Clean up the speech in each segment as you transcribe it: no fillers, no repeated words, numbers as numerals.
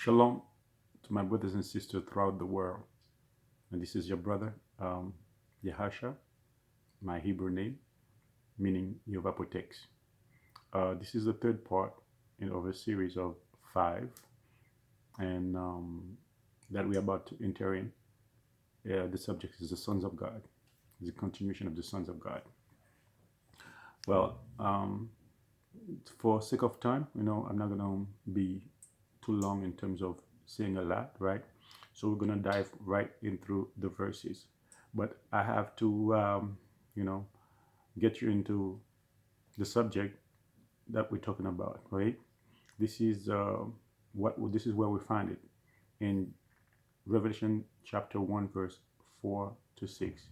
Shalom to my brothers and sisters throughout the world. And this is your brother, Yehasha, my Hebrew name, meaning YEHOVAH protects. This is the third part in over a series of five, and that we're about to enter in. The subject is the sons of God. It's a continuation of the sons of God. Well, for sake of time, I'm not going to be too long in terms of saying a lot, right? So we're going to dive right in through the verses. But I have to, get you into the subject that we're talking about, right? This is this is where we find it in Revelation chapter 1, verse 4 to 6.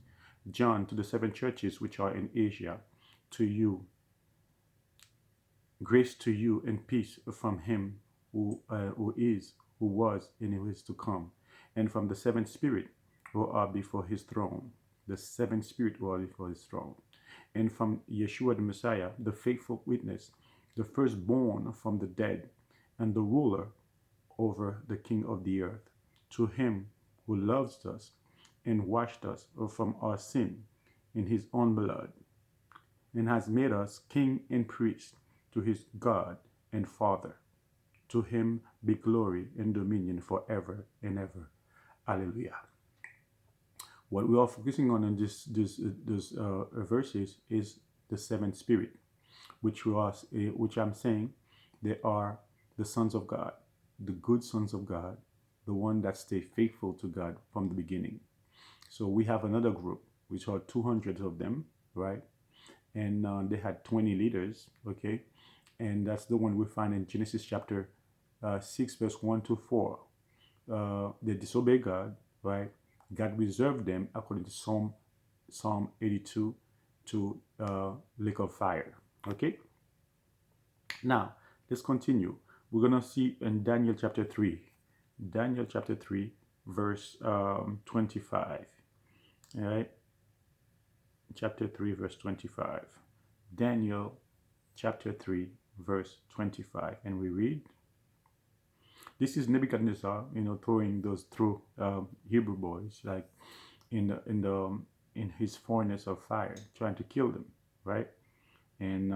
John, to the seven churches which are in Asia, to you, grace to you and peace from him who is, who was, and who is to come, and from the seven spirit who are before his throne, the seven spirit who are before his throne, and from Yeshua the Messiah, the faithful witness, the firstborn from the dead, and the ruler over the king of the earth, to him who loves us and washed us from our sin in his own blood, and has made us king and priest to his God and Father. To him be glory and dominion forever and ever. Hallelujah. What we are focusing on in this verses is the seventh spirit, which I'm saying they are the sons of God, the good sons of God, the one that stay faithful to God from the beginning. So we have another group, which are 200 of them, right? And they had 20 leaders, okay? And that's the one we find in Genesis chapter 6, verse 1 to 4. They disobey God, right? God reserved them, according to Psalm 82, to lake of fire, okay? Now, let's continue. We're going to see in Daniel chapter 3. Daniel chapter 3, verse 25. All right? Chapter 3, verse 25. Daniel chapter 3, verse 25. And we read, this is Nebuchadnezzar, throwing those through Hebrew boys, like in his furnace of fire, trying to kill them, right? And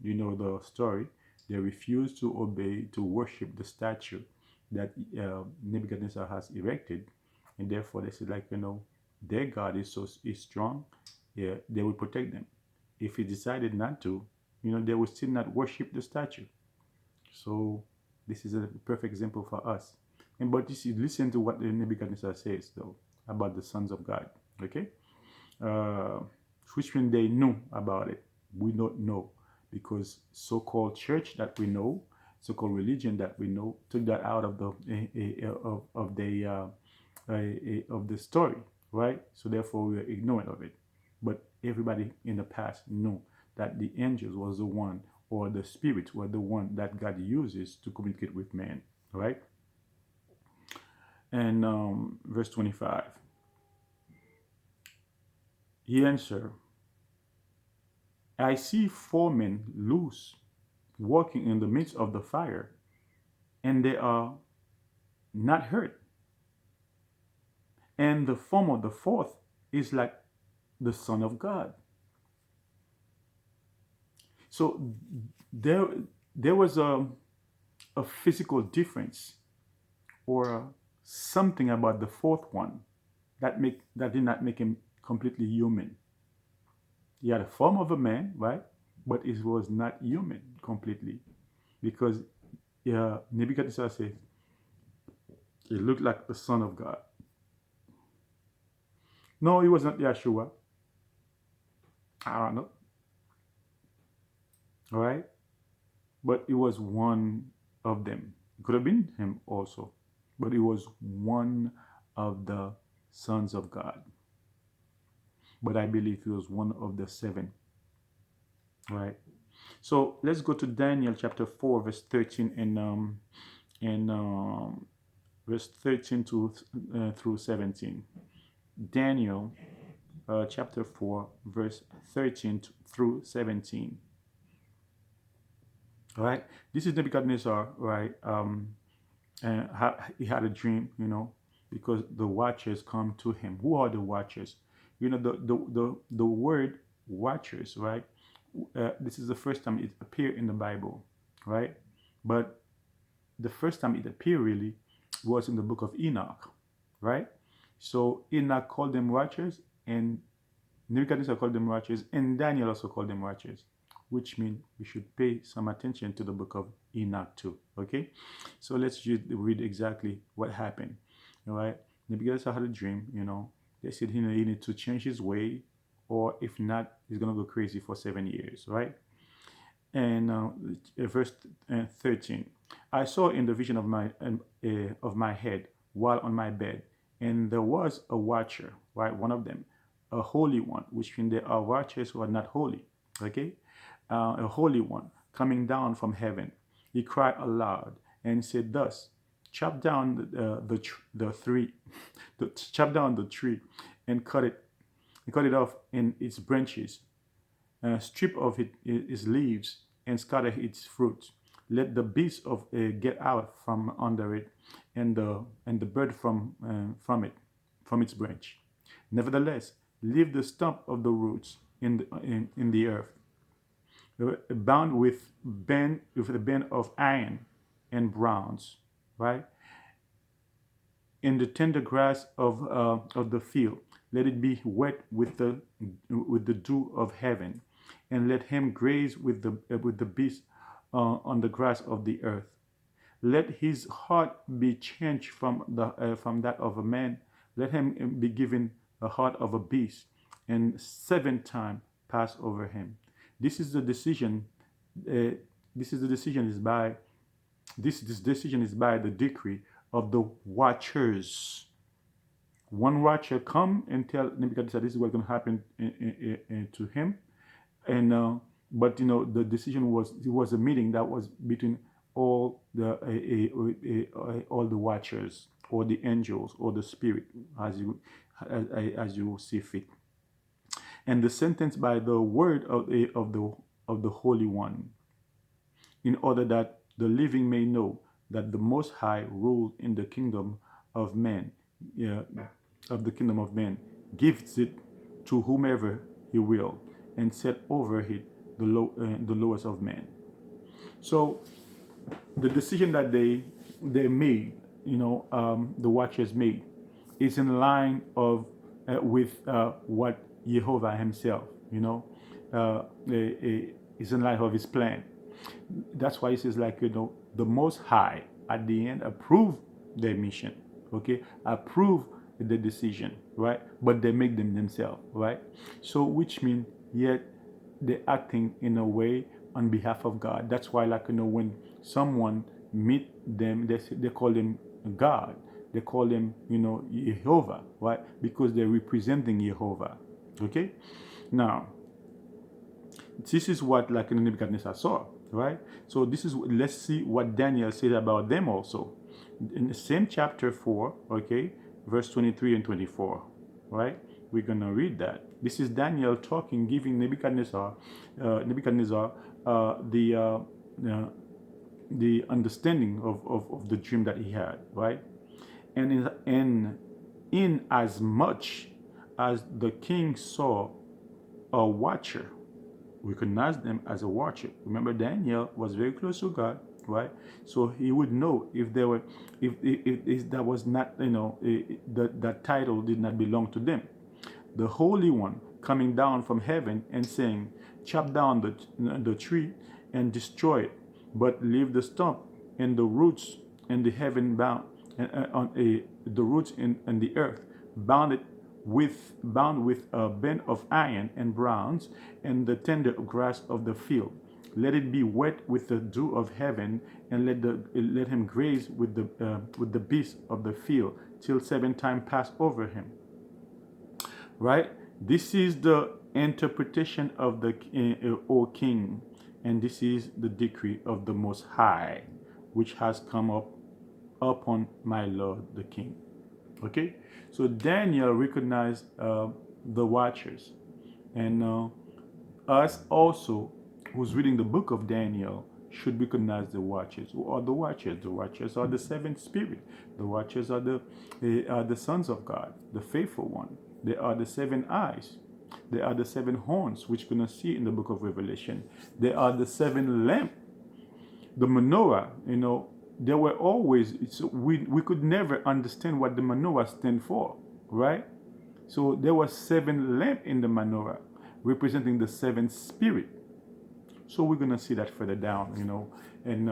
you know the story. They refused to obey, to worship the statue that Nebuchadnezzar has erected, and therefore they said, their God is strong, yeah, they will protect them. If he decided not to, they will still not worship the statue. So this is a perfect example for us. And but you see, listen to what the Nebuchadnezzar says though about the sons of God. Okay, which when they knew about it, we don't know, because so-called church that we know, so-called religion that we know, took that out of the story, right? So therefore we are ignorant of it. But everybody in the past knew that the angels was the one, or the spirits were the one that God uses to communicate with man, right? And verse 25, he answered, I see four men loose, walking in the midst of the fire, and they are not hurt. And the form of the fourth is like the Son of God. So there was a physical difference, or something about the fourth one that did not make him completely human. He had a form of a man, right? But it was not human completely, because Nebuchadnezzar says he looked like the Son of God. No, he was not Yeshua. I don't know. All right, but it was one of them. It could have been him also, but it was one of the sons of God. But I believe he was one of the seven. Right. So let's go to Daniel chapter 4, verse 13 and verse 13 to through 17. Daniel chapter 4, verse 13 through 17. All right. This is Nebuchadnezzar, right? he had a dream, because the watchers come to him. Who are the watchers? The word watchers, right? This is the first time it appeared in the Bible, right? But the first time it appeared really was in the book of Enoch, right? So Enoch called them watchers, and Nebuchadnezzar called them watchers, and Daniel also called them watchers, which means we should pay some attention to the book of Enoch too. Okay, so let's just read exactly what happened. All right, Nebuchadnezzar had a dream. They said he needed to change his way, or if not, he's gonna go crazy for 7 years. Right, and verse 13. I saw in the vision of my head while on my bed, and there was a watcher, right, one of them, a holy one, which means there are watchers who are not holy, okay, a holy one coming down from heaven. He cried aloud and said, "Thus, chop down the tree, chop down the tree, and cut it off in its branches, strip off its leaves, and scatter its fruit. Let the beast of get out from under it, and the bird from its branch. Nevertheless, leave the stump of the roots in the earth, bound with a band of iron and bronze, right? In the tender grass of the field, let it be wet with the dew of heaven, and let him graze with the beast on the grass of the earth. Let his heart be changed from that of a man. Let him be given a heart of a beast, and 7 times pass over him. This is the decision. This is the decision is by this decision is by the decree of the watchers. One watcher come and tell Nebuchadnezzar this is what's going to happen to him, and but the decision was it was a meeting that was between all the watchers, or the angels, or the spirit, as you see fit, and the sentence by the word of the Holy One, in order that the living may know that the Most High ruled in the kingdom of men, yeah, of the kingdom of men, gives it to whomever he will, and set over it the lowest of men. So the decision that they made, the watchers made, is in line of with what Yehovah himself, is in line of his plan. That's why he says, like, the Most High at the end approved their mission, okay, approve the decision, right? But they make them themselves, right? So which means yet they're acting in a way on behalf of God. That's why, like, when someone meet them, they call them God. They call them, Yehovah, right? Because they're representing Yehovah. Okay? Now, this is what, like, Nebuchadnezzar saw, right? So let's see what Daniel said about them also. In the same chapter 4, okay, verse 23 and 24, right? We're going to read that. This is Daniel talking, giving Nebuchadnezzar the understanding of the dream that he had, right? And in as much as the king saw a watcher, recognize them as a watcher. Remember, Daniel was very close to God, right? So he would know if there were, if that was not, that title did not belong to them. The Holy One coming down from heaven and saying, "Chop down the tree and destroy it, but leave the stump and the roots and the heaven bound, the roots in the earth, bound with a band of iron and bronze, and the tender grass of the field. Let it be wet with the dew of heaven, and let him graze with the beasts of the field, till 7 times pass over him." Right? This is the interpretation of the O King, and this is the decree of the Most High, which has come up upon my Lord the King. Okay, so Daniel recognized the watchers, and us also, who's reading the book of Daniel, should recognize the watchers. Who are the watchers? The watchers are the seven spirit. The watchers are the sons of God, the faithful one. They are the seven eyes. They are the seven horns, which we're going to see in the book of Revelation. They are the seven lamps. The menorah, there were always, we could never understand what the menorah stand for, right? So there were seven lamps in the menorah, representing the seven spirit. So we're gonna see that further down, in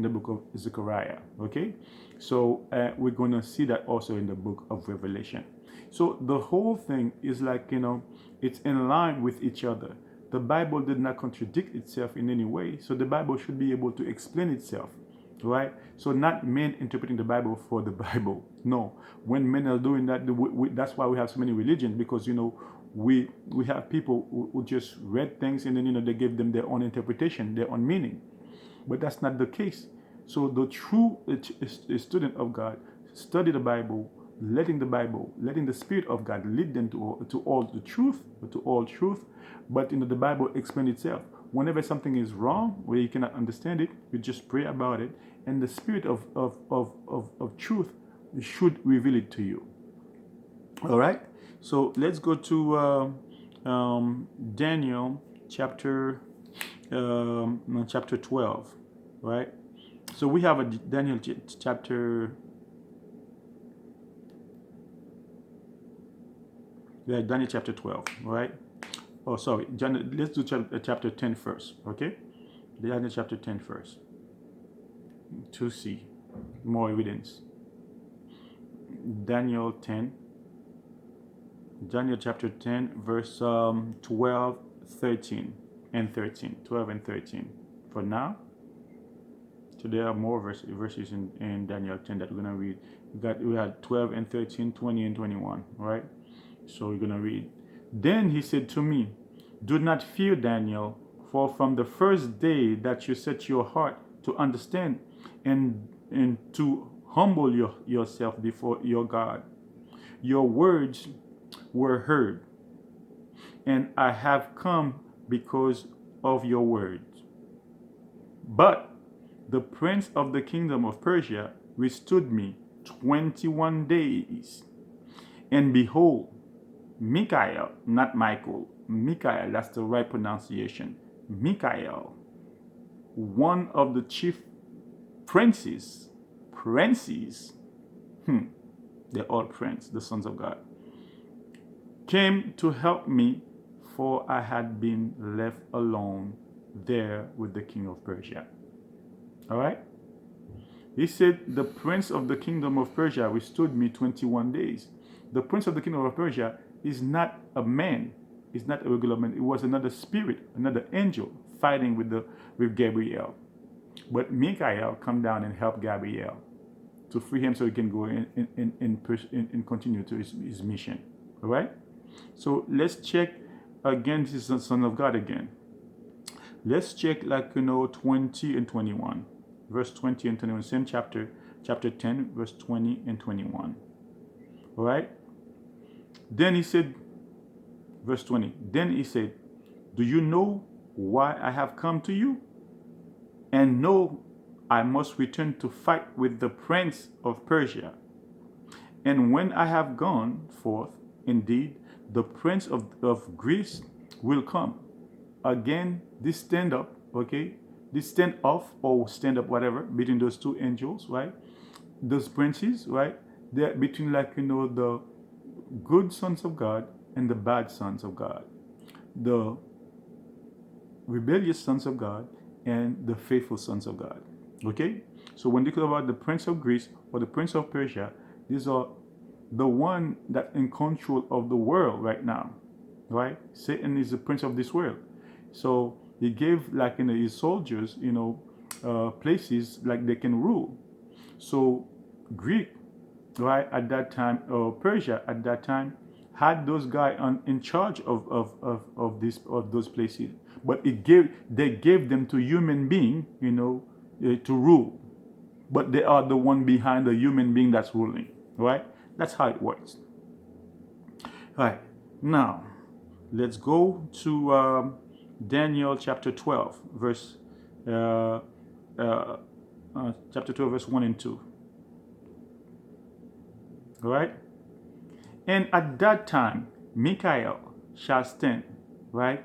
the book of Zechariah. Okay, so we're gonna see that also in the book of Revelation. So the whole thing is like it's in line with each other. The Bible did not contradict itself in any way, so the Bible should be able to explain itself, right? So not men interpreting the Bible for the Bible. No, when men are doing that, that's why we have so many religions, because we have people who just read things and then they give them their own interpretation, their own meaning, but that's not the case. So the true student of God study the Bible, letting the Spirit of God lead them to all the truth, to all truth. But the Bible explains itself. Whenever something is wrong, where you cannot understand it, you just pray about it, and the Spirit of truth should reveal it to you. All right. So let's go to Daniel chapter 12, right? So we have a Daniel chapter. Yeah, Daniel chapter 12, right? Oh, sorry. Let's do chapter 10 first, okay? Daniel chapter 10 first. To see more evidence. Daniel chapter 10, verse 12, 13, and 13. 12 and 13. For now, so there are more verses in Daniel 10 that we're going to read. We had 12 and 13, 20 and 21, right? So we're going to read. Then he said to me, do not fear, Daniel, for from the first day that you set your heart to understand and to humble yourself before your God, your words were heard, and I have come because of your words. But the prince of the kingdom of Persia withstood me 21 days, and behold, Michael, not Michael, Michael, that's the right pronunciation. Michael, one of the chief princes, they're all princes, the sons of God, came to help me, for I had been left alone there with the king of Persia. All right? He said, the prince of the kingdom of Persia withstood me 21 days. The prince of the kingdom of Persia is not a man. It's not a regular man. It was another spirit, another angel fighting with Gabriel. But Michael come down and help Gabriel to free him so he can go and continue to his mission. All right? So let's check again. This is the Son of God again. Let's check 20 and 21. Verse 20 and 21. Same chapter 10, verse 20 and 21. All right? Then he said, verse 20, then he said, do you know why I have come to you? And know I must return to fight with the prince of Persia. And when I have gone forth, indeed, the prince of Greece will come. Again, this stand up, okay? This stand off or stand up, whatever, between those two angels, right? Those princes, right? They're between the good sons of God and the bad sons of God. The rebellious sons of God and the faithful sons of God. Okay? So when they talk about the prince of Greece or the prince of Persia, these are the one that in control of the world right now. Right? Satan is the prince of this world. So he gave his soldiers, places like they can rule. So Greek, right, at that time, or Persia at that time, had those guys in charge of those places, but they gave them to human being, to rule. But they are the one behind the human being that's ruling, right? That's how it works. All right, now let's go to Daniel chapter 12, verse uh, uh, chapter 12, verse 1 and 2. All right? And at that time, Michael shall stand, right?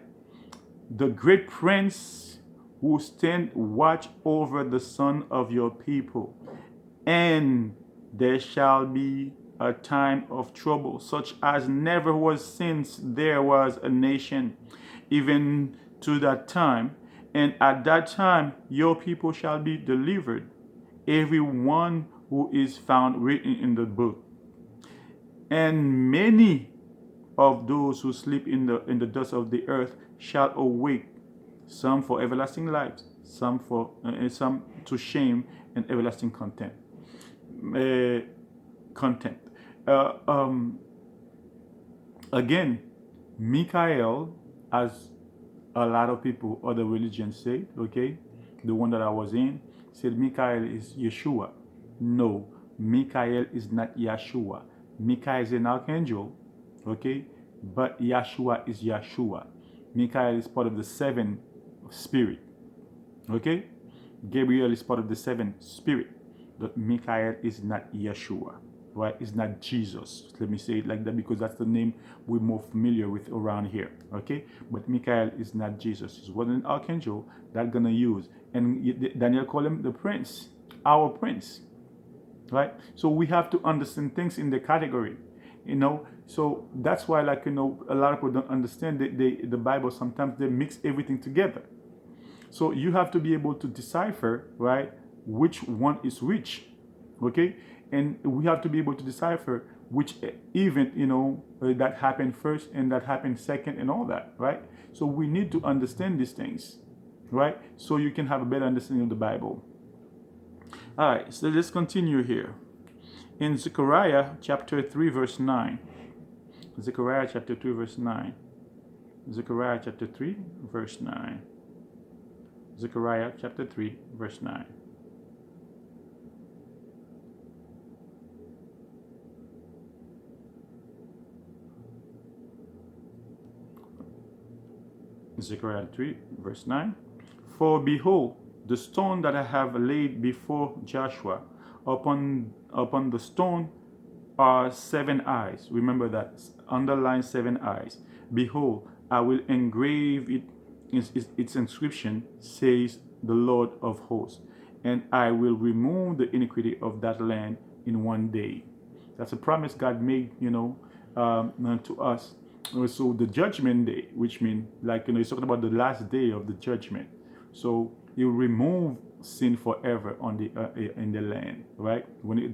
The great prince who stand watch over the son of your people. And there shall be a time of trouble, such as never was since there was a nation, even to that time. And at that time your people shall be delivered, every one who is found written in the book. And many of those who sleep in the dust of the earth shall awake, some for everlasting life, some to shame and everlasting contempt. Uh, contempt. Uh, um, Again, Michael, as a lot of people, other religions say, okay, the one that I was in, said Michael is Yeshua. No, Michael is not Yeshua. Michael is an archangel, okay, but Yeshua is Yeshua. Michael is part of the seven spirit, okay. Gabriel is part of the seven spirit, but Michael is not Yeshua, right? It's not Jesus. Let me say it like that because that's the name we're more familiar with around here, okay? But Michael is not Jesus. He was an archangel that gonna use, and Daniel called him the prince, our prince, right? So we have to understand things in the category, you know. So that's why, like, you know, a lot of people don't understand the Bible. Sometimes they mix everything together. So you have to be able to decipher, right, which one is which, okay? And we have to be able to decipher which event, you know, that happened first and that happened second and all that, right? So we need to understand these things, right? So you can have a better understanding of the Bible. All right, so let's continue here. In Zechariah chapter 3, verse 9. Zechariah chapter 3, verse 9. Zechariah chapter 3, verse 9. Zechariah chapter 3, verse 9. Zechariah 3, verse 9. For behold, the stone that I have laid before Joshua, upon the stone are seven eyes. Remember that, underline seven eyes. Behold, I will engrave it, its inscription, says the Lord of hosts, and I will remove the iniquity of that land in one day. That's a promise God made, you know, to us. So the judgment day, which means, like, you know, he's talking about the last day of the judgment. So he will remove sin forever on the in the land, right?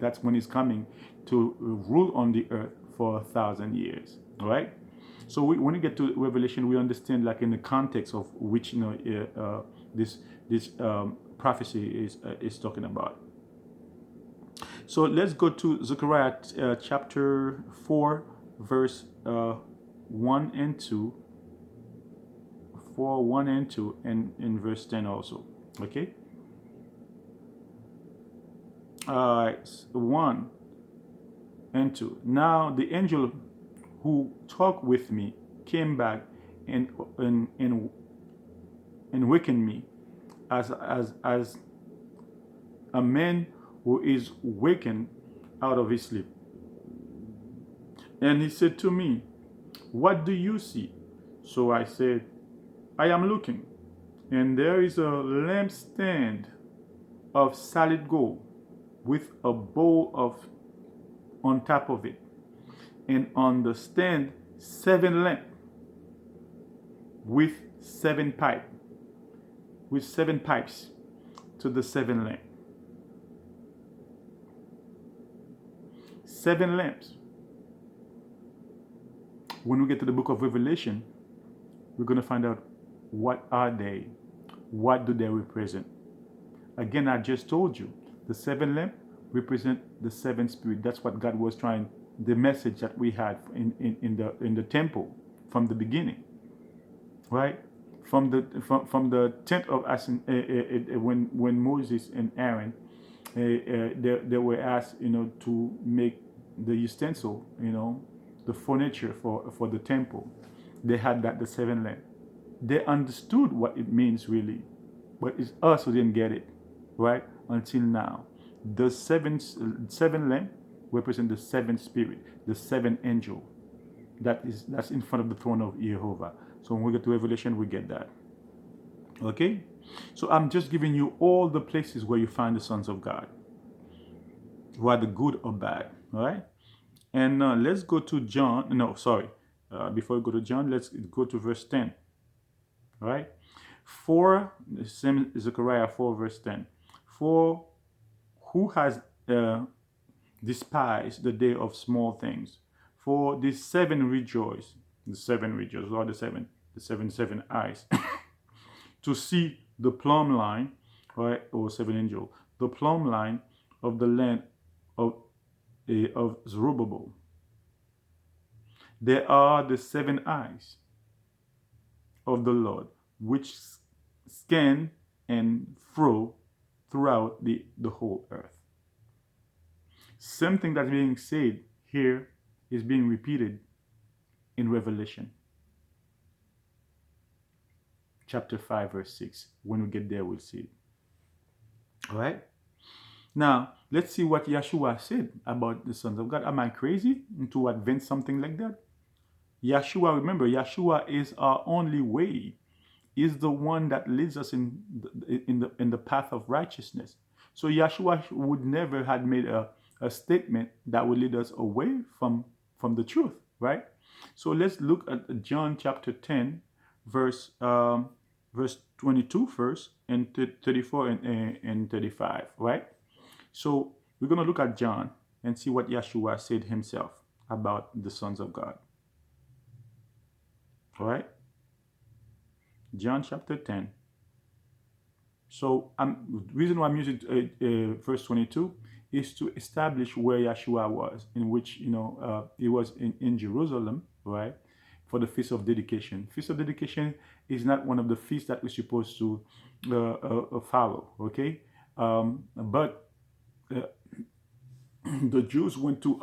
That's when he's coming to rule on the earth for 1,000 years, right? So when we get to Revelation, we understand, like, in the context of which, you know, this prophecy is talking about. So let's go to Zechariah chapter 4, verse 1 and 2. 4, 1 and 2, and in verse 10 also. Okay? 1 and 2. Now the angel who talked with me came back and wakened me as a man who is wakened out of his sleep. And he said to me, what do you see? So I said, I am looking, and there is a lampstand of solid gold with a bowl on top of it, and on the stand 7 lamps with 7 pipes to the 7 lamps. 7 lamps. When we get to the book of Revelation, we're going to find out what are they, what do they represent. Again, I just told you, the 7 lamps represent the 7 spirits. That's what God was trying, the message that we had in the temple from the beginning, right? From the tent of when Moses and Aaron they were asked, you know, to make the utensil, you know, the furniture for the temple. They had that, the 7 lamps. They understood what it means really, but it's us who didn't get it, right? Until now. The seven lamp represent the seven spirit, the seven angel that's in front of the throne of Jehovah. So when we get to Revelation, we get that. Okay? So I'm just giving you all the places where you find the sons of God, whether good or bad. All right? And let's go to John. No, sorry. Before we go to John, let's go to verse 10. All right? For, same Zechariah 4, verse 10. For who has despised the day of small things? For the seven rejoice, or the seven eyes, to see the plumb line, right, or seven angel, the plumb line of the land of Zerubbabel. There are the seven eyes of the Lord, which scan and fro throughout the whole earth. Same thing that's being said here is being repeated in Revelation chapter 5 verse 6. When we get there, we'll see it. All right? Now, let's see what Yeshua said about the sons of God. Am I crazy to advance something like that? Yeshua, remember, Yeshua is our only way. Is the one that leads us in the path of righteousness. So Yeshua would never have made a statement that would lead us away from the truth, right? So let's look at John chapter 10, verse 22 first, and 34 and 35, right? So we're going to look at John and see what Yeshua said himself about the sons of God. All right? John chapter 10. So the reason why I'm using verse 22 is to establish where Yeshua was, in which, he was in Jerusalem, right, for the Feast of Dedication. Feast of Dedication is not one of the feasts that we're supposed to follow, okay? But the Jews went to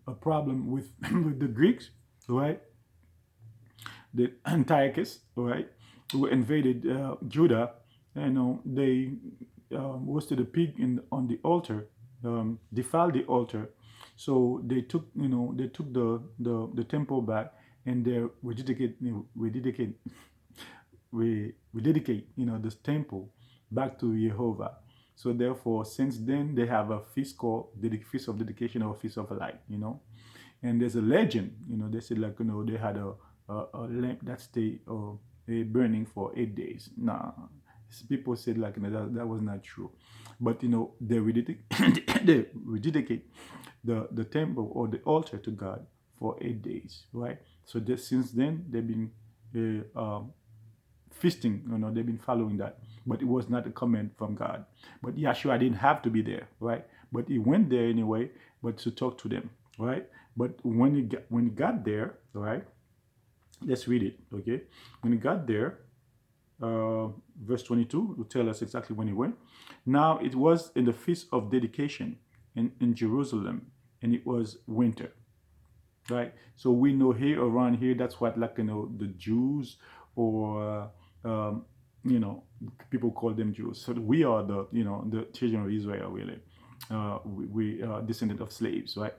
a problem with the Greeks, right? The Antiochus, right, who invaded Judah. They roasted a pig on the altar, defiled the altar. So they took the temple back, and they rededicate this temple back to Yehovah. So therefore, since then, they have a feast called the Feast of Dedication, or Feast of Light. And there's a legend. They said they had a lamp that stayed burning for 8 days. Nah, people said that was not true. But they rededicate the temple or the altar to God for 8 days, right? So since then they've been feasting. They've been following that. But it was not a command from God. But Yeshua didn't have to be there, right? But he went there anyway, but to talk to them, right? But when he got there, right? Let's read it, okay? When he got there, verse 22 will tell us exactly when he went. Now it was in the Feast of Dedication in Jerusalem, and it was winter, right? So we know here, around here, that's what the Jews, or people call them Jews. So we are the children of Israel, really. We are descendant of slaves, right?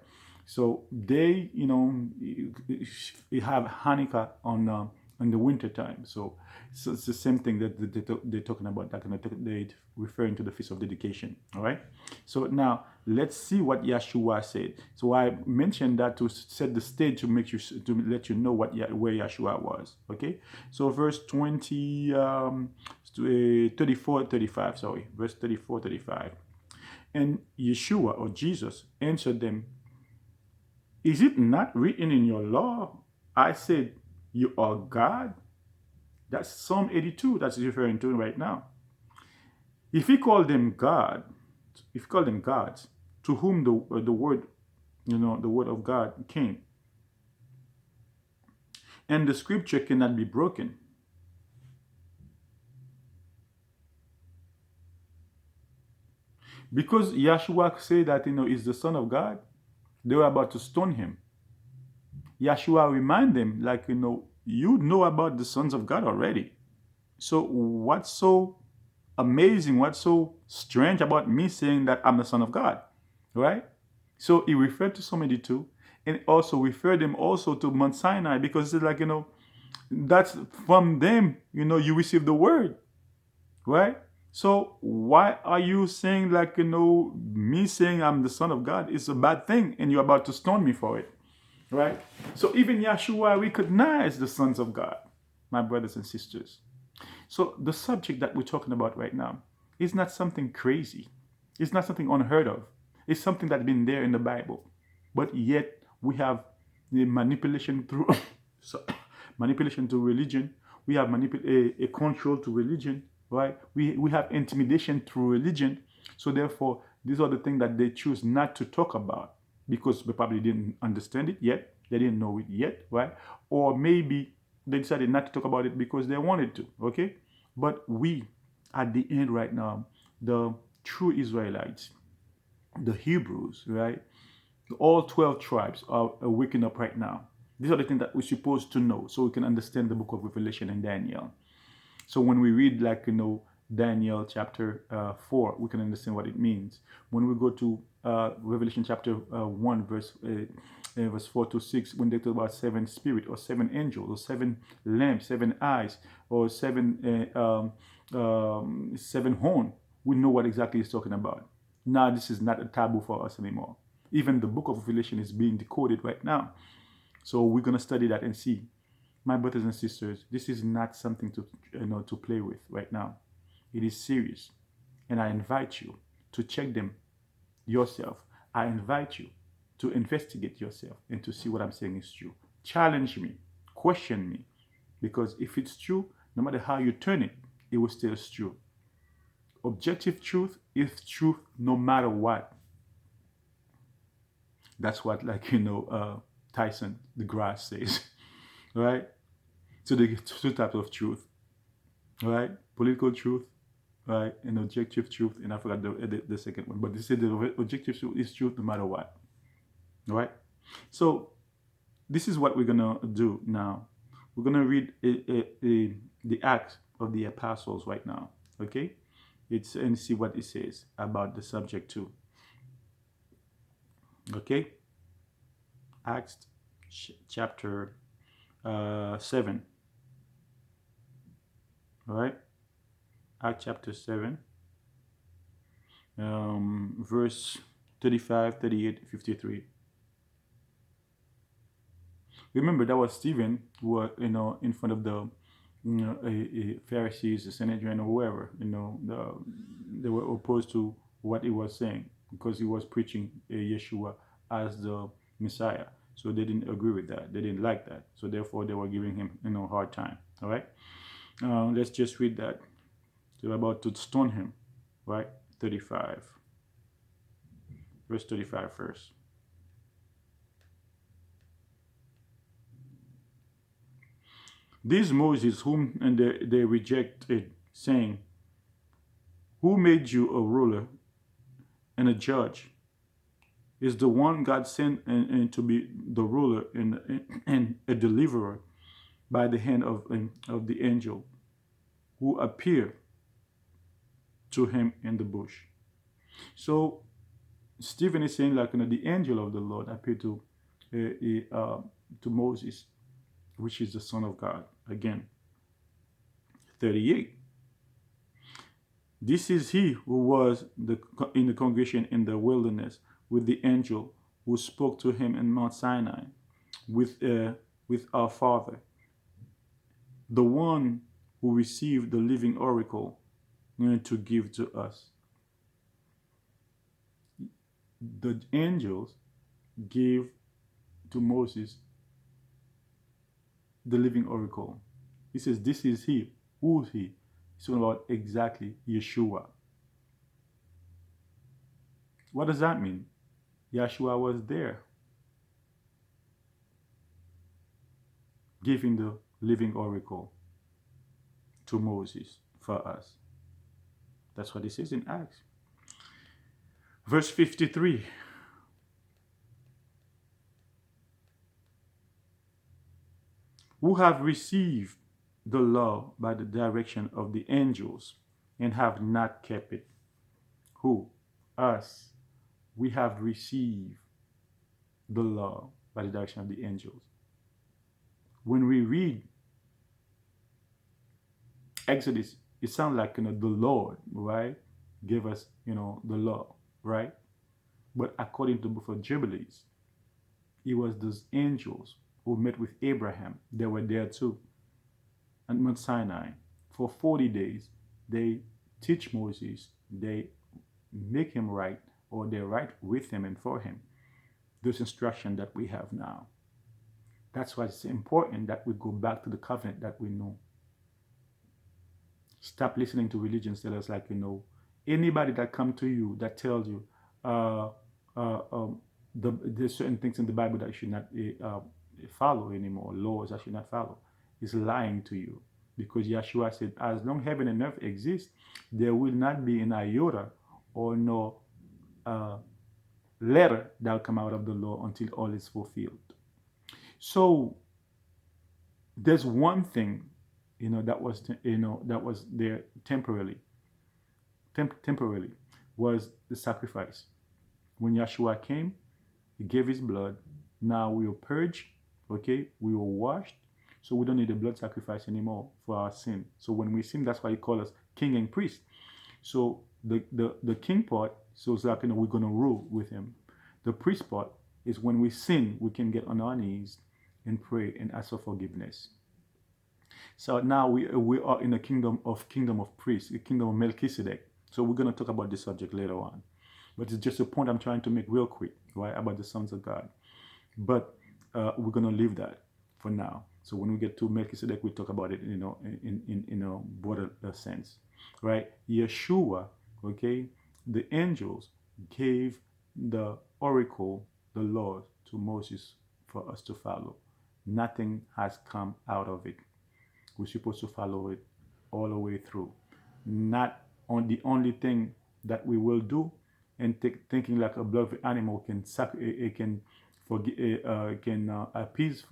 So they, have Hanukkah in the winter time. So it's the same thing that they're talking about. They're referring to the Feast of Dedication. All right. So now let's see what Yeshua said. So I mentioned that to set the stage, to let you know where Yeshua was. Okay. So verse 35. Sorry, verse 34, 35. And Yeshua, or Jesus, answered them, "Is it not written in your law, I said, you are God?" That's Psalm 82 that's referring to right now. If he called them God, if he called them gods, to whom the word, the word of God came, and the scripture cannot be broken. Because Yeshua said that is the Son of God, they were about to stone him. Yeshua remind them, you know about the sons of God already. So what's so amazing, what's so strange about me saying that I'm the son of God, right? So he referred to somebody too, and also referred him also to Mount Sinai, because it's like, that's from them, you receive the word, right? So why are you saying, like, me saying I'm the son of God is a bad thing, and you're about to stone me for it, right? So even Yeshua recognized the sons of God, my brothers and sisters. So the subject that we're talking about right now is not something crazy. It's not something unheard of. It's something that's been there in the Bible. But yet we have the manipulation through so, manipulation to religion. We have a control to religion, right? We have intimidation through religion. So therefore, these are the things that they choose not to talk about because they probably didn't understand it yet. They didn't know it yet, right? Or maybe they decided not to talk about it because they wanted to, okay? But we, at the end right now, the true Israelites, the Hebrews, right? All 12 tribes are waking up right now. These are the things that we're supposed to know so we can understand the book of Revelation and Daniel. So when we read, like, Daniel chapter 4, we can understand what it means. When we go to Revelation chapter 1, verse 4 to 6, when they talk about seven spirit or seven angels or seven lamps, seven eyes, or seven horn, we know what exactly he's talking about. Now this is not a taboo for us anymore. Even the book of Revelation is being decoded right now. So we're going to study that and see. My brothers and sisters, this is not something to play with right now. It is serious. And I invite you to check them yourself. I invite you to investigate yourself and to see what I'm saying is true. Challenge me, question me, because if it's true, no matter how you turn it, it will still true. Objective truth is truth no matter what. That's what, like, Tyson DeGrasse says, right? So the two types of truth, right? Political truth, right? And objective truth. And I forgot the second one, but they say the objective truth is truth no matter what, right? So this is what we're gonna do now. We're gonna read the Acts of the Apostles right now, okay? And see what it says about the subject too. Okay, Acts chapter 7. All right, Acts chapter 7, verse 35, 38, 53. Remember, that was Stephen who were, in front of the Pharisees, the Sanhedrin, or whoever. They were opposed to what he was saying because he was preaching Yeshua as the Messiah. So they didn't agree with that. They didn't like that. So therefore, they were giving him, hard time. All right. Let's just read that. They're about to stone him, right? 35. Verse 35 first. This Moses, whom and they rejected, saying, who made you a ruler and a judge? Is the one God sent and to be the ruler and a deliverer by the hand of the angel who appeared to him in the bush. So Stephen is saying, like, the angel of the Lord appeared to Moses, which is the Son of God. Again, 38. This is he who was in the congregation in the wilderness with the angel who spoke to him in Mount Sinai with our father, the one who received the living oracle to give to us. The angels gave to Moses the living oracle. He says, this is he. Who is he? He's talking about exactly Yeshua. What does that mean? Yeshua was there, giving the living oracle to Moses for us. That's what it says in Acts. Verse 53. who have received the law by the direction of the angels and have not kept it. Who? Us. We have received the law by the direction of the angels. When we read Exodus, it sounds like the Lord, right, gave us the law, right? But according to the book of Jubilees, it was those angels who met with Abraham. They were there too at Mount Sinai for 40 days. They teach Moses, they make him write, or they write with him and for him those instructions that we have now. That's why it's important that we go back to the covenant that we know. Stop listening to religions that us like anybody that come to you that tells you there's certain things in the Bible that you should not follow anymore, laws that you should not follow, is lying to you. Because Yeshua said, as long heaven and earth exist, there will not be an iota or no letter that will come out of the law until all is fulfilled. So there's one thing, that was there temporarily. Temporarily was the sacrifice. When Yeshua came, he gave his blood. Now we are purged, okay? We were washed, so we don't need a blood sacrifice anymore for our sin. So when we sin, that's why he called us king and priest. So the king part, so it's like we're gonna rule with him. The priest part is when we sin, we can get on our knees and pray and ask for forgiveness. So now we are in a kingdom of priests, a kingdom of Melchizedek. So we're gonna talk about this subject later on. But it's just a point I'm trying to make real quick, right, about the sons of God. But we're gonna leave that for now. So when we get to Melchizedek, we talk about it, in a broader sense, right? Yeshua, okay, the angels gave the oracle, the law, to Moses for us to follow. Nothing has come out of it. We're supposed to follow it all the way through. Not on the only thing that we will do, and thinking like a blood animal can appease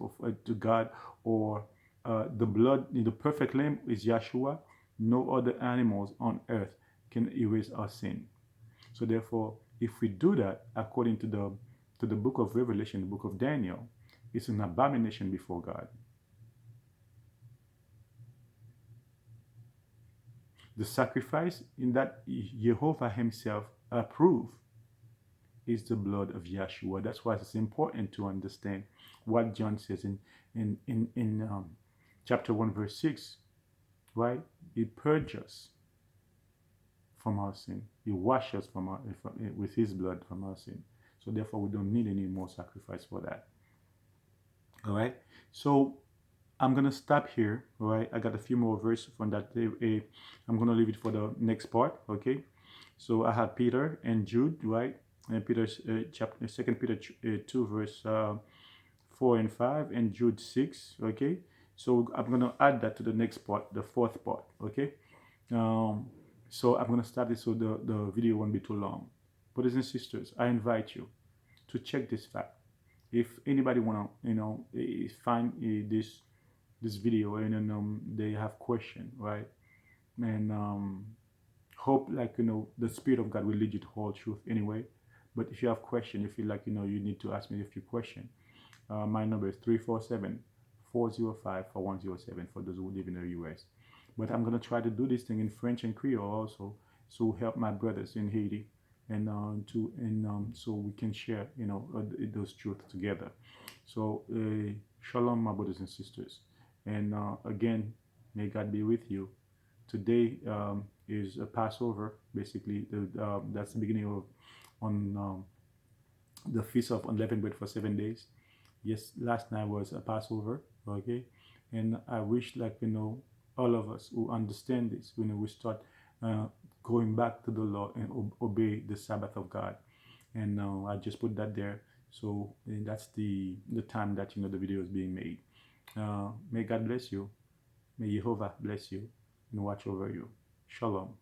to God, or the blood, the perfect lamb is Yeshua. No other animals on earth can erase our sin. So therefore, if we do that according to the book of Revelation, the book of Daniel, it's an abomination before God. The sacrifice in that Yehovah himself approved is the blood of Yeshua. That's why it's important to understand what John says in chapter 1 verse 6, right? He purges us from our sin. He washes us with his blood from our sin. So therefore we don't need any more sacrifice for that. All right. So I'm gonna stop here. All right. I got a few more verses from that. I'm gonna leave it for the next part. Okay. So I have Peter and Jude, right? And Peter's chapter, 2 Peter 2 verse 4 and 5, and Jude 6. Okay. So I'm gonna add that to the next part, the fourth part. Okay. So I'm gonna start this so the video won't be too long. Brothers and sisters, I invite you to check this fact. If anybody wanna find this video and they have question, right? And hope the Spirit of God will lead you to all truth anyway. But if you have question, you feel like you need to ask me a few questions, my number is 347-405-4107 for those who live in the US. But I'm gonna try to do this thing in French and Creole also, so help my brothers in Haiti, and so we can share those truths together. So shalom, my brothers and sisters, and again, may God be with you. Today is a Passover. Basically, that's the beginning of the feast of unleavened bread for 7 days. Yes, last night was a Passover. Okay, and I wish all of us who understand this, we start going back to the law and obey the Sabbath of God. And I just put that there. So that's the time that the video is being made. May God bless you. May Yehovah bless you and watch over you. Shalom.